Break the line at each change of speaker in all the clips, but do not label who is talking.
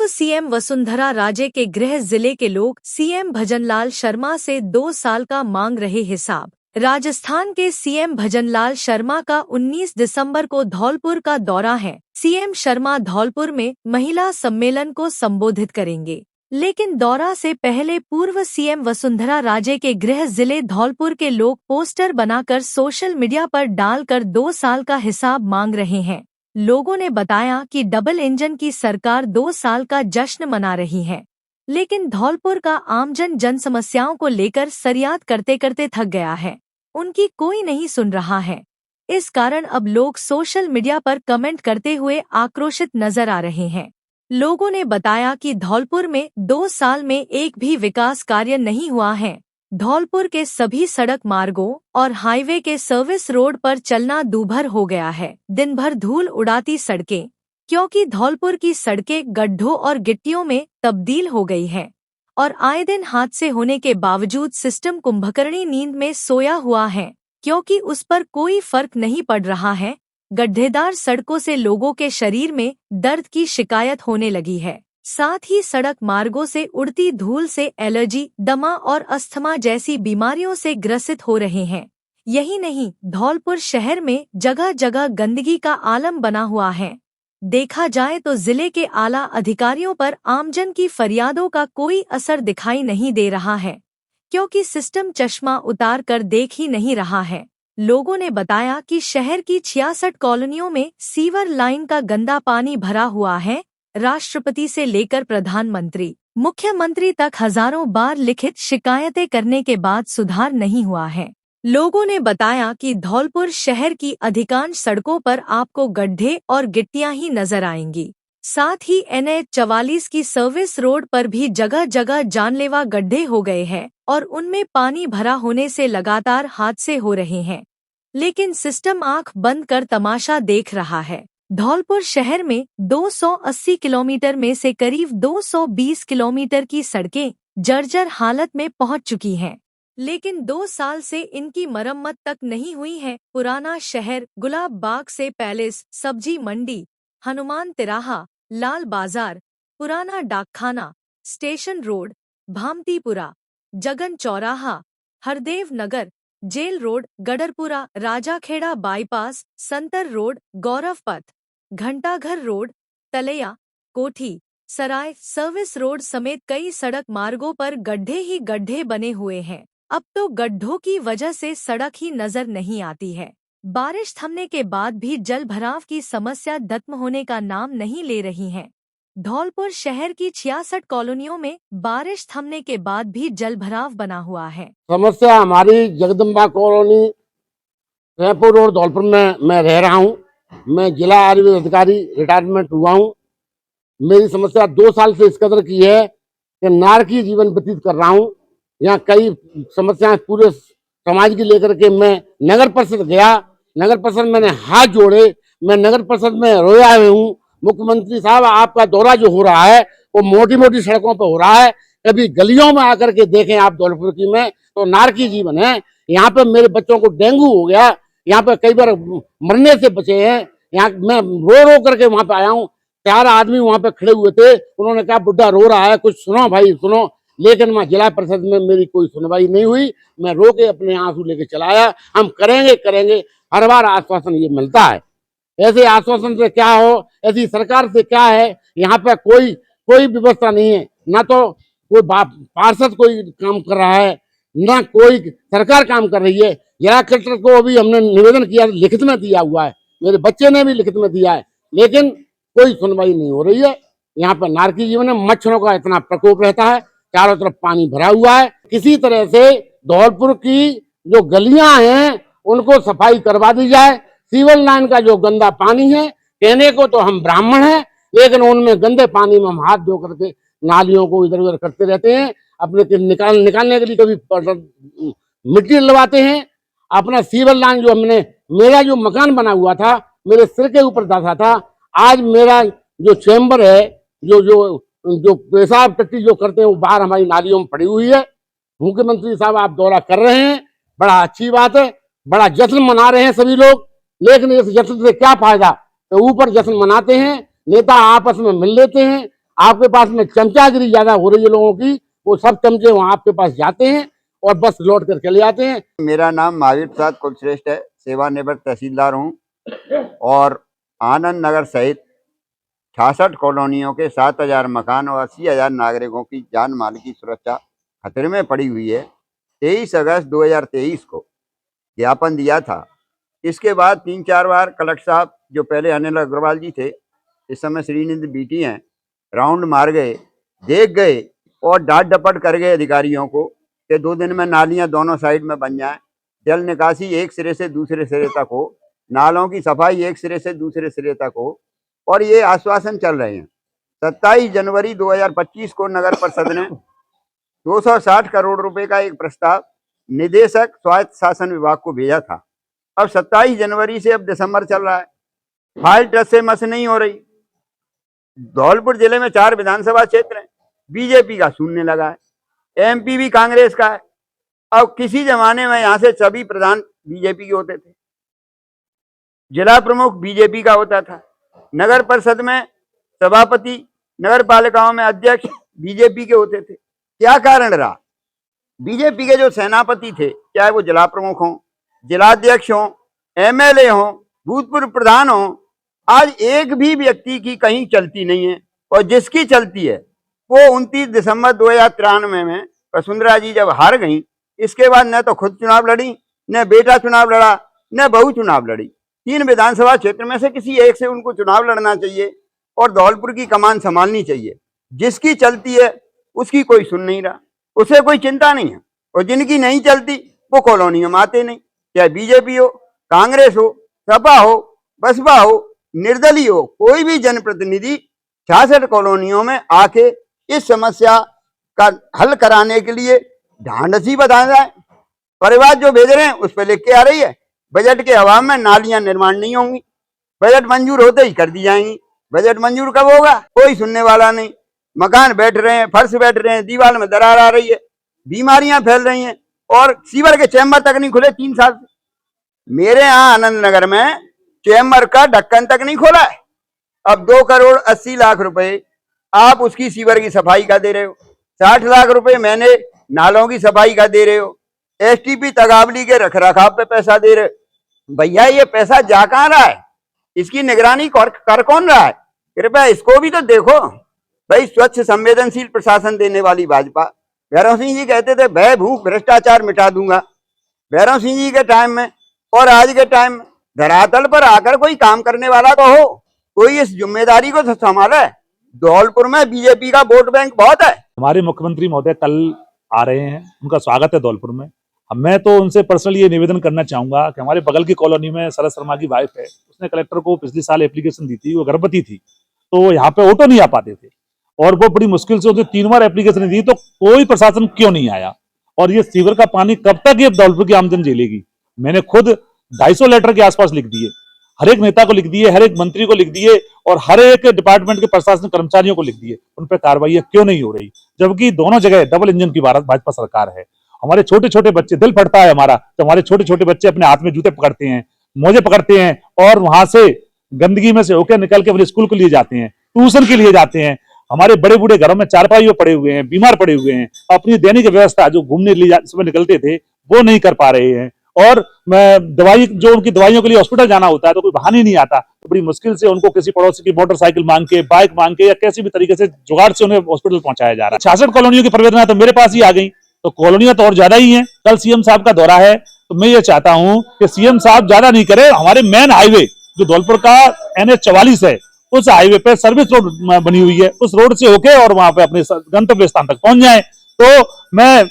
पूर्व सीएम वसुंधरा राजे के गृह जिले के लोग सीएम भजनलाल शर्मा से 2 साल का मांग रहे हिसाब। राजस्थान के सीएम भजनलाल शर्मा का 19 दिसंबर को धौलपुर का दौरा है। सीएम शर्मा धौलपुर में महिला सम्मेलन को संबोधित करेंगे, लेकिन दौरा से पहले पूर्व सीएम वसुंधरा राजे के गृह जिले धौलपुर के लोग पोस्टर बनाकर सोशल मीडिया पर डालकर 2 साल का हिसाब मांग रहे हैं। लोगों ने बताया कि डबल इंजन की सरकार 2 साल का जश्न मना रही है, लेकिन धौलपुर का आमजन जन समस्याओं को लेकर सरियात करते करते थक गया है। उनकी कोई नहीं सुन रहा है। इस कारण अब लोग सोशल मीडिया पर कमेंट करते हुए आक्रोशित नजर आ रहे हैं। लोगों ने बताया कि धौलपुर में 2 साल में एक भी विकास कार्य नहीं हुआ है। धौलपुर के सभी सड़क मार्गों और हाईवे के सर्विस रोड पर चलना दूभर हो गया है। दिन भर धूल उड़ाती सड़कें, क्योंकि धौलपुर की सड़कें गड्ढों और गिट्टियों में तब्दील हो गई हैं और आए दिन हादसे होने के बावजूद सिस्टम कुंभकर्णी नींद में सोया हुआ है, क्योंकि उस पर कोई फर्क नहीं पड़ रहा है। गड्ढेदार सड़कों से लोगों के शरीर में दर्द की शिकायत होने लगी है। साथ ही सड़क मार्गों से उड़ती धूल से एलर्जी, दमा और अस्थमा जैसी बीमारियों से ग्रसित हो रहे हैं। यही नहीं, धौलपुर शहर में जगह जगह गंदगी का आलम बना हुआ है। देखा जाए तो जिले के आला अधिकारियों पर आमजन की फरियादों का कोई असर दिखाई नहीं दे रहा है, क्योंकि सिस्टम चश्मा उतार कर देख ही नहीं रहा है। लोगों ने बताया कि शहर की 66 कॉलोनियों में सीवर लाइन का गंदा पानी भरा हुआ है। राष्ट्रपति से लेकर प्रधानमंत्री, मुख्यमंत्री तक हजारों बार लिखित शिकायतें करने के बाद सुधार नहीं हुआ है। लोगों ने बताया कि धौलपुर शहर की अधिकांश सड़कों पर आपको गड्ढे और गिट्टियां ही नजर आएंगी। साथ ही NH 44 की सर्विस रोड पर भी जगह जगह जानलेवा गड्ढे हो गए हैं और उनमें पानी भरा होने से लगातार हादसे हो रहे हैं, लेकिन सिस्टम आंख बंद कर तमाशा देख रहा है। धौलपुर शहर में 280 किलोमीटर में से करीब 220 किलोमीटर की सड़कें जर्जर हालत में पहुंच चुकी हैं, लेकिन 2 साल से इनकी मरम्मत तक नहीं हुई है। पुराना शहर गुलाब बाग से पैलेस, सब्जी मंडी, हनुमान तिराहा, लाल बाजार, पुराना डाकखाना, स्टेशन रोड, भामतीपुरा, जगन चौराहा, Hardev Nagar, jail road, Gadarpura, Rajakhera bypass, Santar road, Gaurav Path, Ghantaghar road, तलैया, कोठी, सराय, सर्विस रोड समेत कई सड़क मार्गों पर गड्ढे ही गड्ढे बने हुए हैं। अब तो गड्ढों की वजह से सड़क ही नजर नहीं आती है। बारिश थमने के बाद भी जल भराव की समस्या खत्म होने का नाम नहीं ले रही है। धौलपुर शहर की 66 कॉलोनियों में बारिश थमने के बाद भी जल भराव बना हुआ है।
समस्या हमारी जगदम्बा कॉलोनी, जयपुर रोड, धौलपुर में मैं रह रहा हूँ। मैं जिला आयुर्वेद अधिकारी रिटायरमेंट हुआ हूँ। मेरी समस्या 2 साल से इस कदर की है कि नारकीय जीवन व्यतीत कर रहा हूँ। यहाँ कई समस्याएं पूरे समाज की लेकर के मैं नगर परिषद गया। नगर परिषद मैंने हाथ जोड़े, मैं नगर परिषद में रोया हूँ। मुख्यमंत्री साहब, आपका दौरा जो हो रहा है वो मोटी मोटी सड़कों पर हो रहा है, कभी गलियों में आकर के देखें आप धौलपुर की में, तो नारकीय जीवन है। यहाँ पे मेरे बच्चों को डेंगू हो गया, यहाँ पे कई बार मरने से बचे हैं। यहाँ मैं रो रो करके वहां पे आया हूँ। 4 आदमी वहां पे खड़े हुए थे, उन्होंने कहा बुड्ढा रो रहा है, कुछ सुनो भाई सुनो, लेकिन वहां जिला परिषद में मेरी कोई सुनवाई नहीं हुई। मैं रो के अपने आंसू लेके चला आया। हम करेंगे करेंगे, हर बार आश्वासन ये मिलता है। ऐसे आश्वासन से क्या हो, ऐसी सरकार से क्या है। यहाँ पे कोई व्यवस्था नहीं है, ना तो कोई पार्षद कोई काम कर रहा है, ना कोई सरकार काम कर रही है। जिला कलेक्टर को अभी हमने निवेदन किया, लिखित में दिया हुआ है, मेरे बच्चे ने भी लिखित में दिया है, लेकिन कोई सुनवाई नहीं हो रही है। यहाँ पर नारकीय जीवन में मच्छरों का इतना प्रकोप रहता है, चारों तरफ पानी भरा हुआ है। किसी तरह से धौलपुर की जो गलियां हैं उनको सफाई करवा दी जाए। सीवर लाइन का जो गंदा पानी है, कहने को तो हम ब्राह्मण हैं, लेकिन उनमें गंदे पानी में हम हाथ धो करके नालियों को इधर उधर करते रहते हैं। अपने निकालने के लिए कभी मिट्टी डलवाते हैं। अपना सीवर लाइन जो मेरा जो मकान बना हुआ था, मेरे सिर के ऊपर दासा था। आज मेरा जो चैम्बर है, जो पेशाब टट्टी जो करते हैं, वो बाहर हमारी नालियों में पड़ी हुई है। मुख्यमंत्री साहब, आप दौरा कर रहे हैं, बड़ा अच्छी बात है, बड़ा जश्न मना रहे हैं सभी लोग, लेकिन इस जश्न से क्या फायदा। तो ऊपर जश्न मनाते हैं, नेता आपस में मिल लेते हैं, आपके पास में चमचागिरी ज्यादा हो रही है लोगों की। वो सब चमचे वहां आपके पास जाते हैं और बस लौट कर चले जाते हैं।
मेरा नाम महावीर प्रसाद कुलश्रेष्ठ है, सेवानिवृत्त तहसीलदार हूँ और आनंद नगर सहित 66 कॉलोनियों के 7,000 मकान और 80,000 नागरिकों की जान माल की सुरक्षा खतरे में पड़ी हुई है। 23 अगस्त 2023 को ज्ञापन दिया था। इसके बाद 3-4 बार कलेक्टर साहब, जो पहले अनिल अग्रवाल जी थे, इस समय श्रीनिधि बीटी हैं, राउंड मार गए, देख गए और डांट डपट कर गए अधिकारियों को कि 2 दिन में नालियां दोनों साइड में बन जाएं, जल निकासी एक सिरे से दूसरे सिरे तक हो, नालों की सफाई एक सिरे से दूसरे सिरे तक हो, और ये आश्वासन चल रहे हैं। 27 जनवरी 2025 को नगर परिषद ने 260 करोड़ रुपए का एक प्रस्ताव निदेशक स्वायत्त शासन विभाग को भेजा था। अब 27 जनवरी से अब दिसंबर चल रहा है, फाइल टच से मस नहीं हो रही। धौलपुर जिले में 4 विधानसभा क्षेत्र हैं, बीजेपी का शून्य लगा है, एमपी भी कांग्रेस का है। अब किसी जमाने में यहाँ से सभी प्रधान बीजेपी के होते थे, जिला प्रमुख बीजेपी का होता था, नगर परिषद में सभापति, नगर पालिकाओं में अध्यक्ष बीजेपी के होते थे। क्या कारण रहा? बीजेपी के जो सेनापति थे, चाहे वो जिला प्रमुख हों, जिलाध्यक्ष हों, एमएलए हों, भूतपूर्व प्रधान हों, आज एक भी व्यक्ति की कहीं चलती नहीं है। और जिसकी चलती है वो 29 दिसंबर 2093 में वसुंधरा जी जब हार गई, इसके बाद न तो खुद चुनाव लड़ी, न बेटा चुनाव लड़ा, न बहू चुनाव लड़ी। 3 विधानसभा क्षेत्र में से किसी एक से उनको चुनाव लड़ना चाहिए और धौलपुर की कमान संभालनी चाहिए। जिसकी चलती है उसकी कोई सुन नहीं रहा, उसे कोई चिंता नहीं है। और जिनकी नहीं चलती वो कॉलोनियों में आते नहीं, चाहे बीजेपी हो, कांग्रेस हो, सपा हो, बसपा हो, निर्दलीय हो, कोई भी जनप्रतिनिधि 66 कॉलोनियों में आके इस समस्या का हल कराने के लिए ढांढसी बता जाए। परिवार जो भेज रहे हैं उस पर लिख के आ रही है, बजट के अभाव में नालियां निर्माण नहीं होंगी, बजट मंजूर होते ही कर दी जाएंगी। बजट मंजूर कब होगा? कोई सुनने वाला नहीं। मकान बैठ रहे हैं, फर्श बैठ रहे हैं, दीवार में दरार आ रही है, बीमारियां फैल रही हैं और सीवर के चैम्बर तक नहीं खुले 3 साल से। मेरे यहाँ आनंद नगर में चैम्बर का ढक्कन तक नहीं खोला है। अब 2 करोड़ 80 लाख रुपए आप उसकी सीवर की सफाई का दे रहे हो, 60 लाख रुपए मैंने नालों की सफाई का दे रहे हो, एसटीपी तगावली के रखरखाव पे पैसा दे रहे हो। भैया ये पैसा जा कहाँ रहा है? इसकी निगरानी कर कौन रहा है? कृपया इसको भी तो देखो भाई। स्वच्छ संवेदनशील प्रशासन देने वाली भाजपा, भैरव सिंह जी कहते थे भय भूख भ्रष्टाचार मिटा दूंगा। भैरव सिंह जी के टाइम में और आज के टाइम में धरातल पर आकर कोई काम करने वाला तो हो, कोई इस जिम्मेदारी को संभाले। धौलपुर में बीजेपी का वोट बैंक बहुत है।
हमारे मुख्यमंत्री महोदय कल आ रहे हैं, उनका स्वागत है धौलपुर में। मैं तो उनसे पर्सनली ये निवेदन करना चाहूंगा कि हमारे बगल की कॉलोनी में शरद शर्मा की वाइफ है, उसने कलेक्टर को पिछले साल एप्लीकेशन दी थी, वो गर्भवती थी, तो यहाँ पे ऑटो नहीं आ पाते थे और वो बड़ी मुश्किल से उसे 3 बार एप्लीकेशन दी, तो कोई प्रशासन क्यों नहीं आया? और ये सीवर का पानी कब तक ये धौलपुर की आमजन झेलेगी? मैंने खुद 250 लेटर के आसपास लिख दिए, हर एक नेता को लिख दिए, हर एक मंत्री को लिख दिए और हर एक डिपार्टमेंट के प्रशासन कर्मचारियों को लिख दिए। उन पर कार्रवाई क्यों नहीं हो रही? जबकि दोनों जगह डबल इंजन की भाजपा सरकार है। हमारे छोटे छोटे बच्चे, दिल फटता है हमारा, तो हमारे छोटे छोटे बच्चे अपने हाथ में जूते पकड़ते हैं, मोजे पकड़ते हैं और वहां से गंदगी में से होकर निकल के अपने स्कूल के लिए जाते हैं, ट्यूशन के लिए जाते हैं। हमारे बड़े बूढ़े घरों में चारपाई पड़े हुए हैं, बीमार पड़े हुए हैं, अपनी दैनिक व्यवस्था जो घूमने सुबह निकलते थे वो नहीं कर पा रहे हैं। और दवाई, जो उनकी दवाइयों के लिए हॉस्पिटल जाना होता है तो कोई बहाने नहीं आता, तो बड़ी मुश्किल से उनको किसी पड़ोसी की मोटरसाइकिल मांग के, बाइक मांग के या किसी भी तरीके से जुगाड़ से उन्हें हॉस्पिटल पहुंचाया जा रहा है। 66 कॉलोनियों की प्रवेदना तो मेरे पास ही आ गई, तो कॉलोनियां तो और ज्यादा ही हैं। कल सीएम साहब का दौरा है, तो मैं ये चाहता हूं कि सीएम साहब ज्यादा नहीं करे, हमारे मेन हाईवे जो धौलपुर का NH 44 है, उस हाईवे पे सर्विस रोड बनी हुई है, उस रोड से होके और वहां पे अपने गंतव्य स्थान तक पहुंच जाए, तो मैं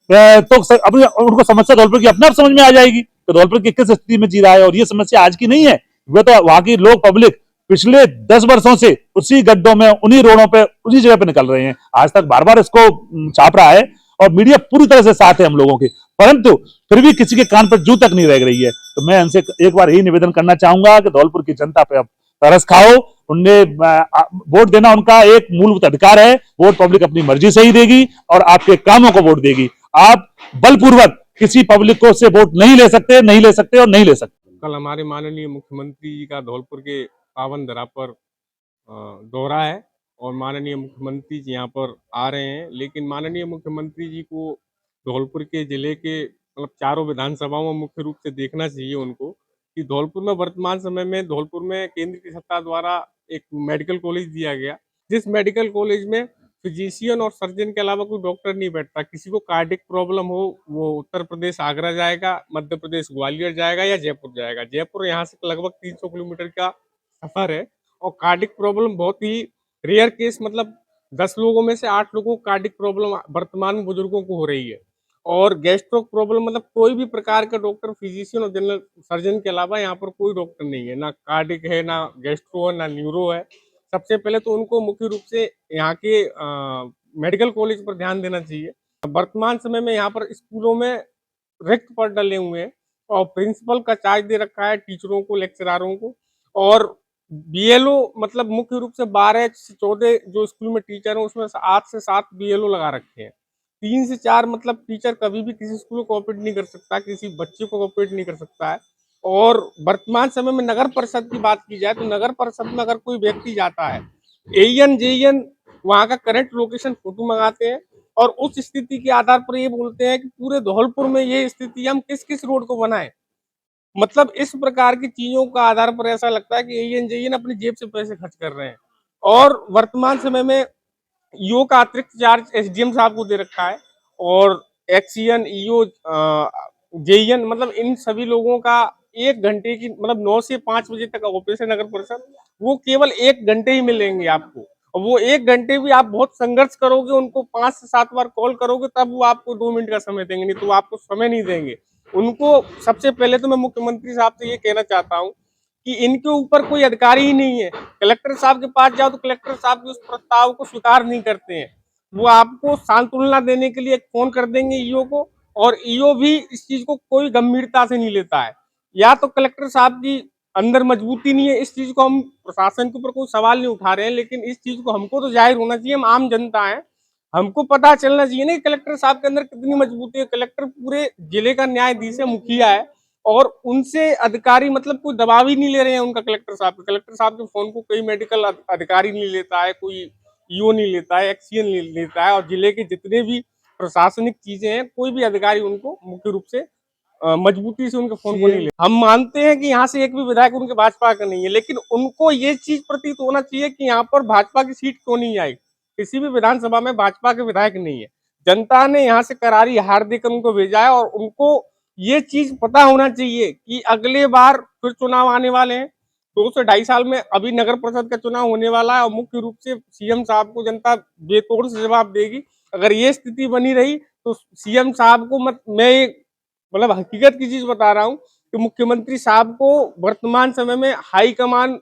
तो अपने उनको समस्या धौलपुर की अपने आप समझ में आ जाएगी तो धौलपुर की किस स्थिति में जी रहा है। और ये समस्या आज की नहीं है, वे तो वहां की लोग पब्लिक पिछले 10 वर्षों से उसी गड्ढों में, उन्हीं रोडों पे, उसी जगह पे निकल रहे हैं। आज तक बार बार इसको छाप रहा है और मीडिया पूरी तरह से साथ है हम लोगों के, परंतु फिर भी किसी के कान पर जू तक नहीं रह रही है। तो मैं उनसे एक बार यही निवेदन करना चाहूंगा कि धौलपुर की जनता पे अब तरस खाओ, उन्हें वोट देना उनका एक मूलभूत अधिकार है। वोट पब्लिक अपनी मर्जी से ही देगी और आपके कामों को वोट देगी। आप बलपूर्वक किसी पब्लिक को से वोट नहीं ले सकते और नहीं ले सकते।
कल हमारे माननीय मुख्यमंत्री जी का धौलपुर के पावन धरा पर दौरा है और माननीय मुख्यमंत्री जी यहाँ पर आ रहे हैं, लेकिन माननीय मुख्यमंत्री जी को धौलपुर के जिले के मतलब चारों विधानसभाओं में मुख्य रूप से देखना चाहिए उनको कि धौलपुर में वर्तमान समय में धौलपुर में केंद्र की सत्ता द्वारा एक मेडिकल कॉलेज दिया गया, जिस मेडिकल कॉलेज में फिजिशियन और सर्जन के अलावा कोई डॉक्टर नहीं बैठता। किसी को कार्डिक प्रॉब्लम हो वो उत्तर प्रदेश आगरा जाएगा, मध्य प्रदेश ग्वालियर जाएगा या जयपुर जाएगा। जयपुर यहाँ से लगभग 300 किलोमीटर का सफर है और कार्डिक प्रॉब्लम बहुत ही रेयर केस, मतलब 10 लोगों में से 8 लोगों को कार्डिक प्रॉब्लम वर्तमान में बुजुर्गों को हो रही है। और गैस्ट्रो प्रॉब्लम मतलब कोई भी प्रकार का डॉक्टर फिजिशियन और जनरल सर्जन के अलावा यहाँ पर कोई डॉक्टर नहीं है, ना कार्डिक है, ना गैस्ट्रो है, ना न्यूरो है। सबसे पहले तो उनको मुख्य रूप से यहाँ के मेडिकल कॉलेज पर ध्यान देना चाहिए। वर्तमान समय में यहाँ पर स्कूलों में रिक्त पद डले हुए हैं और प्रिंसिपल का चार्ज दे रखा है टीचरों को, लेक्चरारों को। और बीएलओ मतलब मुख्य रूप से 12 से 14 जो स्कूल में टीचर हैं उसमें 8 से 7 बीएलओ लगा रखे हैं। 3 से 4 मतलब टीचर कभी भी किसी स्कूल को ऑपरेट नहीं कर सकता, किसी बच्चे को ऑपरेट नहीं कर सकता है। और वर्तमान समय में नगर परिषद की बात की जाए तो नगर परिषद में अगर कोई व्यक्ति जाता है, एईएन जेईएन वहाँ का करंट लोकेशन फोटो मंगाते हैं और उस स्थिति के आधार पर ये बोलते हैं कि पूरे धौलपुर में ये स्थिति, हम किस किस रोड को बनाएं। मतलब इस प्रकार की चीजों का आधार पर ऐसा लगता है कि एईएन जेईएन अपनी जेब से पैसे खर्च कर रहे हैं। और वर्तमान समय में ईओ का अतिरिक्त चार्ज एसडीएम साहब को दे रखा है और एक्सीएन ईओ जेईएन मतलब इन सभी लोगों का 1 घंटे की मतलब 9 से 5 बजे तक ऑपरेशन नगर परिषद, वो केवल 1 घंटे ही मिलेंगे आपको। और वो 1 घंटे भी आप बहुत संघर्ष करोगे, उनको 5 से 7 बार कॉल करोगे तब वो आपको 2 मिनट का समय देंगे, नहीं तो वो आपको समय नहीं देंगे। उनको सबसे पहले तो मैं मुख्यमंत्री साहब से ये कहना चाहता हूँ कि इनके ऊपर कोई अधिकारी ही नहीं है। कलेक्टर साहब के पास जाओ तो कलेक्टर साहब के उस प्रस्ताव को स्वीकार नहीं करते हैं। वो आपको सांत्वना देने के लिए फोन कर देंगे ईओ को और ईओ भी इस चीज को कोई गंभीरता से नहीं लेता है। या तो कलेक्टर साहब की अंदर मजबूती नहीं है, इस चीज को हम प्रशासन के ऊपर कोई सवाल नहीं उठा रहे हैं, लेकिन इस चीज को हमको तो जाहिर होना चाहिए, हम आम जनता है, हमको पता चलना चाहिए ना कि कलेक्टर साहब के अंदर कितनी मजबूती है। कलेक्टर पूरे जिले का न्यायाधीश है, मुखिया है और उनसे अधिकारी मतलब कोई दबाव ही नहीं ले रहे हैं उनका। कलेक्टर साहब के फोन को कोई मेडिकल अधिकारी नहीं लेता है, कोई ईओ नहीं लेता है, एक्सीएन नहीं लेता है और जिले के जितने भी प्रशासनिक चीजें हैं कोई भी अधिकारी उनको मुख्य रूप से मजबूती से उनके फोन को नहीं ले। हम मानते हैं कि यहाँ से एक भी विधायक उनके भाजपा का नहीं है, लेकिन उनको ये चीज प्रतीत होना चाहिए कि यहाँ पर भाजपा की सीट क्यों नहीं आई। किसी भी विधानसभा में भाजपा के विधायक नहीं है, जनता ने यहाँ से करारी हार देकर उनको भेजा है और उनको ये चीज पता होना चाहिए कि अगले बार फिर चुनाव आने वाले हैं। 2 से 2.5 साल में अभी नगर परिषद का चुनाव होने वाला है और मुख्य रूप से सीएम साहब को जनता बेतोड़ से जवाब देगी। अगर ये स्थिति बनी रही तो सीएम साहब को मैं मतलब हकीकत की चीज बता रहा हूँ कि मुख्यमंत्री साहब को वर्तमान समय में हाईकमान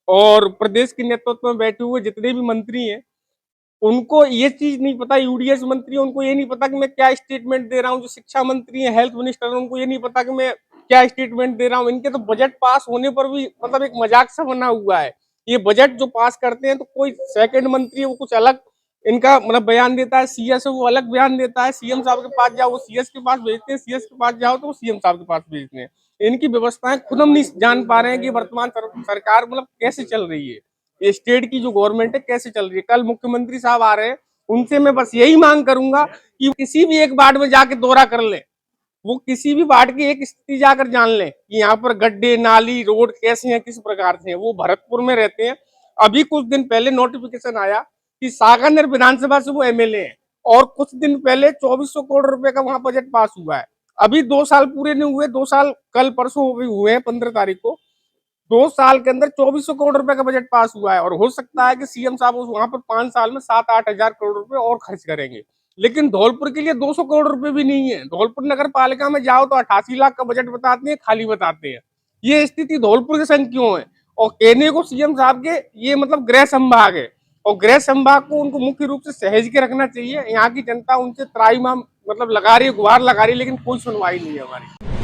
और प्रदेश के नेतृत्व में बैठे हुए जितने भी मंत्री हैं उनको ये चीज नहीं पता। यूडीएस मंत्री उनको ये नहीं पता कि मैं क्या स्टेटमेंट दे रहा हूँ। जो शिक्षा मंत्री है, हेल्थ मिनिस्टर है, उनको ये नहीं पता कि मैं क्या स्टेटमेंट दे रहा हूँ। इनके तो बजट पास होने पर भी मतलब एक मजाक सा बना हुआ है। ये बजट जो पास करते हैं तो कोई सेकंड मंत्री है वो कुछ अलग इनका मतलब बयान देता है, सीएस है वो अलग बयान देता है, सीएम साहब के पास जाओ वो सीएस के पास भेजते हैं, सीएस के पास जाओ तो वो सीएम साहब के पास भेजते हैं। इनकी व्यवस्थाएं खुद हम नहीं जान पा रहे हैं कि वर्तमान सरकार मतलब कैसे चल रही है, ये स्टेट की जो गवर्नमेंट है कैसे चल रही है। कल मुख्यमंत्री साहब आ रहे हैं, उनसे मैं बस यही मांग करूंगा कि किसी भी एक वार्ड में जाके दौरा कर ले, वो किसी भी वार्ड की एक स्थिति जाकर जान ले कि यहाँ पर गड्ढे नाली रोड कैसे हैं, किस प्रकार से हैं। वो भरतपुर में रहते हैं। अभी कुछ दिन पहले नोटिफिकेशन आया कि सागानेर विधानसभा से वो एमएलए हैं और कुछ दिन पहले 2400 करोड़ रुपए का वहां बजट पास हुआ है। अभी 2 साल पूरे नहीं हुए, 2 साल कल परसों हुए हैं 15 तारीख को। 2 साल के अंदर 2400 करोड़ रुपए का बजट पास हुआ है और हो सकता है कि सीएम साहब वहां पर 5 साल में 7-8 हजार करोड़ रुपए और खर्च करेंगे। लेकिन धौलपुर के लिए 200 करोड़ रुपए भी नहीं है। धौलपुर नगर पालिका में जाओ तो 88 लाख का बजट बताते हैं, खाली बताते हैं। ये स्थिति धौलपुर के संग क्यों है? और कहने को सीएम साहब के ये मतलब गृह संभाग है और गृह संभाग को उनको मुख्य रूप से सहेज के रखना चाहिए। यहाँ की जनता उनसे त्राहिमाम मतलब लगा रही है, गुहार लगा रही है, लेकिन कोई सुनवाई नहीं है हमारी।